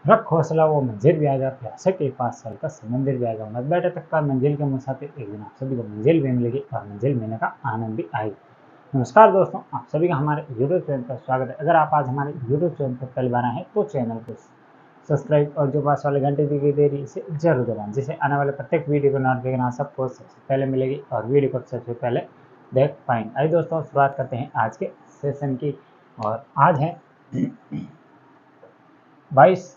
रख हौसला वो मंजिल भी आएगा, प्यासे के 5 साल का समंदर भी आएगा। मत बैठे तक का मंजिल के मुसाफिर, एक दिन आप सभी को मंजिल भी मिलेगी और मंजिल मिलने का आनंद भी आएगा। नमस्कार दोस्तों, आप सभी का हमारे यूट्यूब चैनल पर स्वागत है। अगर आप आज हमारे यूट्यूब चैनल पर पहली बार आए हैं तो चैनल को सब्सक्राइब और जो पास वाले घंटे की दे रही इसे जरूर दबाएं, जिससे आने वाले प्रत्येक वीडियो को नोटिफिकेशन सबको सबसे पहले मिलेगी और वीडियो को सबसे पहले देख पाएंगे। आइए दोस्तों, शुरुआत करते हैं आज के सेशन की। और आज है 22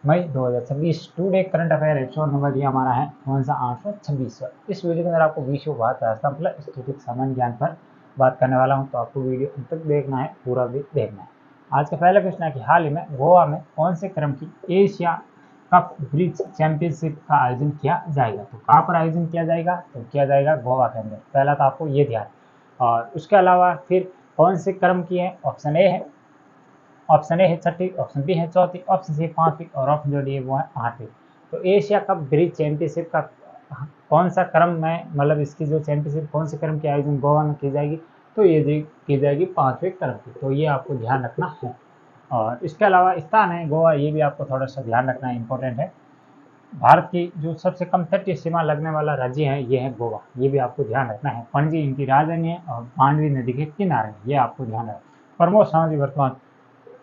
मई 2026। Today current affair episode number ये हमारा है कौन सा 826। इस वीडियो के अंदर आपको विश्व भारत राजस्थान मतलब स्थितिक सामान्य ज्ञान पर बात करने वाला हूं, तो आपको वीडियो अंत तक देखना है, पूरा भी देखना है। आज का पहला क्वेश्चन है कि हाल ही में गोवा में कौन से क्रम की एशिया कप ब्रिज चैंपियनशिप का आयोजन किया जाएगा। तो कहाँ पर आयोजन किया जाएगा, तो किया जाएगा गोवा के अंदर। पहला तो आपको ये ध्यान। और उसके अलावा फिर कौन से क्रम की है, ऑप्शन ए है छठी, ऑप्शन बी है चौथी, ऑप्शन सी 5वीं और ऑप्शन जो डी है वो है 8वीं। तो एशिया कप ब्रिज चैंपियनशिप का कौन सा क्रम में, मतलब इसकी जो चैंपियनशिप कौन से क्रम की आयोजन गोवा में की जाएगी, तो ये की जाएगी 5वें क्रम की। तो ये आपको ध्यान रखना है। और इसके अलावा स्थान है गोवा, ये भी आपको थोड़ा सा ध्यान रखना इंपॉर्टेंट है। भारत की जो सबसे कम तटीय सीमा लगने वाला राज्य है ये है गोवा, ये भी आपको ध्यान रखना है। पणजी इनकी राजधानी है और मांडवी नदी के किनारे, ये आपको ध्यान रखना। प्रमोद सावंत वर्तमान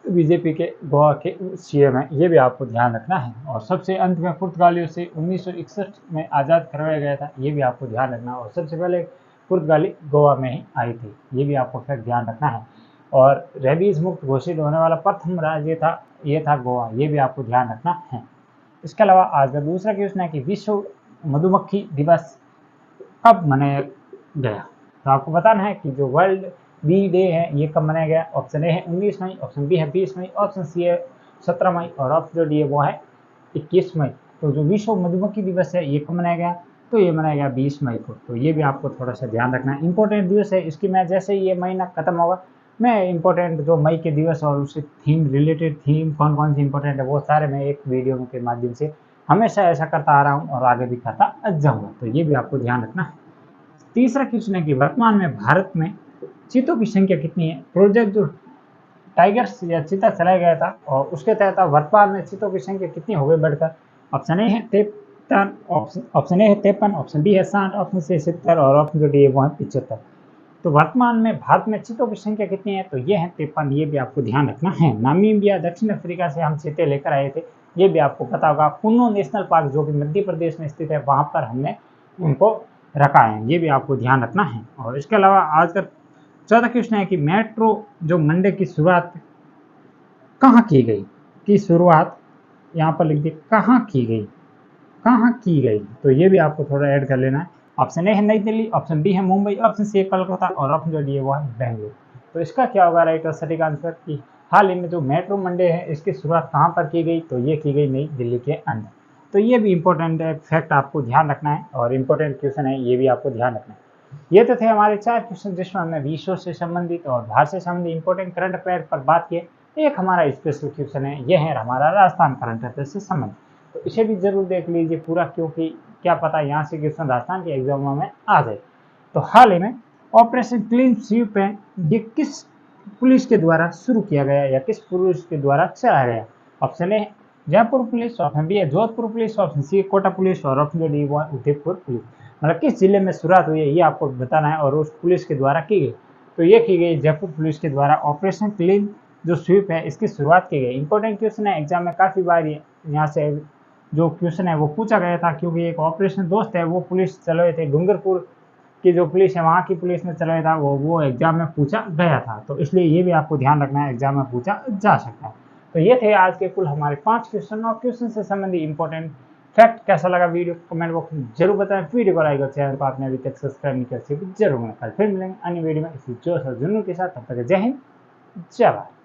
बीजेपी के गोवा के सीएम है, ये भी आपको ध्यान रखना है। और सबसे अंत में पुर्तगालियों से 1961 में आज़ाद करवाया गया था, ये भी आपको ध्यान रखना। और सबसे पहले पुर्तगाली गोवा में ही आई थी, ये भी आपको फिर ध्यान रखना है। और रेबीज मुक्त घोषित होने वाला प्रथम राज्य था, ये था गोवा, ये भी आपको ध्यान रखना है। इसके अलावा आज का दूसरा क्वेश्चन है कि विश्व मधुमक्खी दिवस कब मनाया गया। तो आपको बताना है कि जो वर्ल्ड बी डे है ये कब मनाया गया। ऑप्शन ए है 19 मई, ऑप्शन बी है 20 मई, ऑप्शन सी है 17 मई और ऑप्शन जो डी है वो है 21 मई। तो जो विश्व मधुमक्खी दिवस है ये कब मनाया गया, तो ये मनाया गया 20 मई को। तो ये भी आपको थोड़ा सा ध्यान रखना है, इंपॉर्टेंट दिवस है। इसकी मैं जैसे ही ये महीना खत्म होगा मैं इंपॉर्टेंट जो मई के दिवस और उससे थीम रिलेटेड थीम कौन कौन सी इंपॉर्टेंट है वो सारे मैं एक वीडियो के माध्यम से हमेशा ऐसा करता आ रहा हूँ और आगे भी करता जाऊँगा। तो ये भी आपको ध्यान रखना है। तीसरा क्वेश्चन है कि वर्तमान में भारत में चीतों की संख्या कितनी है। प्रोजेक्ट जो टाइगर्स या चीता चलाया गया था और उसके तहत वर्तमान में चीतों की संख्या कितनी हो गई बढ़कर। ऑप्शन ए है 53, ऑप्शन ए है 53, ऑप्शन बी है 60, ऑप्शन सी 70 और ऑप्शन जो डी है वो है 75। तो वर्तमान में भारत में चीतों की संख्या कितनी है, तो ये है 53, ये भी आपको ध्यान रखना है। नामीबिया दक्षिण अफ्रीका से हम चीते लेकर आए थे, ये भी आपको पता होगा। कुन्नो नेशनल पार्क जो कि मध्य प्रदेश में स्थित है, वहां पर हमने उनको रखा है, ये भी आपको ध्यान रखना है। और इसके अलावा आज का चौथा क्वेश्चन है कि मेट्रो जो मंडे की शुरुआत कहाँ की गई, की शुरुआत यहाँ पर लिख दी कहाँ की गई, तो ये भी आपको थोड़ा ऐड कर लेना है। ऑप्शन ए है नई दिल्ली, ऑप्शन बी है मुंबई, ऑप्शन सी है कोलकाता और ऑप्शन जो डी है वो है बेंगलुरु। तो इसका क्या होगा राइट और सटीक आंसर की हाल ही में जो मेट्रो मंडे है इसकी शुरुआत कहाँ पर की गई, तो ये की गई नई दिल्ली के अंदर। तो ये भी इंपॉर्टेंट फैक्ट आपको ध्यान रखना है और इम्पोर्टेंट क्वेश्चन है, ये भी आपको ध्यान रखना है। ये तो थे हमारे 4 क्वेश्चन जिसमें हमने विश्व से संबंधित और भारत से संबंधित इंपॉर्टेंट करंट अफेयर पर बात की। एक हमारा स्पेशल क्वेश्चन है, ये है हमारा राजस्थान करंट अफेयर से संबंधित, तो इसे भी जरूर देख लीजिए पूरा, क्योंकि क्या पता यहाँ से क्वेश्चन राजस्थान के एग्जामों में आ जाए। तो हाल ही में ऑपरेशन क्लीन स्वीप है, ये किस पुलिस के द्वारा शुरू किया गया या किस पुलिस के द्वारा चलाया गया। Option A Jaipur police, option B है Jodhpur police, option C Kota police और ऑप्शन डी वो उदयपुर पुलिस। मतलब किस जिले में शुरुआत हुई है ये आपको बताना है और उस पुलिस के द्वारा की गई। तो ये की गई जयपुर पुलिस के द्वारा ऑपरेशन क्लीन जो स्वीप है इसकी शुरुआत की गई। इंपॉर्टेंट क्वेश्चन है, एग्जाम में काफ़ी बार यहाँ से जो क्वेश्चन है वो पूछा गया था, क्योंकि एक ऑपरेशन दोस्त है वो पुलिस चलाए थे, डूंगरपुर की जो पुलिस है वहाँ की पुलिस ने चलाया था, वो एग्जाम में पूछा गया था। तो इसलिए ये भी आपको ध्यान रखना है, एग्जाम में पूछा जा सकता है। तो ये थे आज के कुल हमारे 5 क्वेश्चन और क्वेश्चन से संबंधित इंपॉर्टेंट फैक्ट। कैसा लगा वीडियो कमेंट बॉक्स में जरूर बताएं। वीडियो को लाइक और चैनल पर आपने अभी तक सब्सक्राइब नहीं किया जरूर। कल फिर मिलेंगे अन्य वीडियो में इसी जोश और जुनून के साथ। तब तक जय हिंद जय भारत।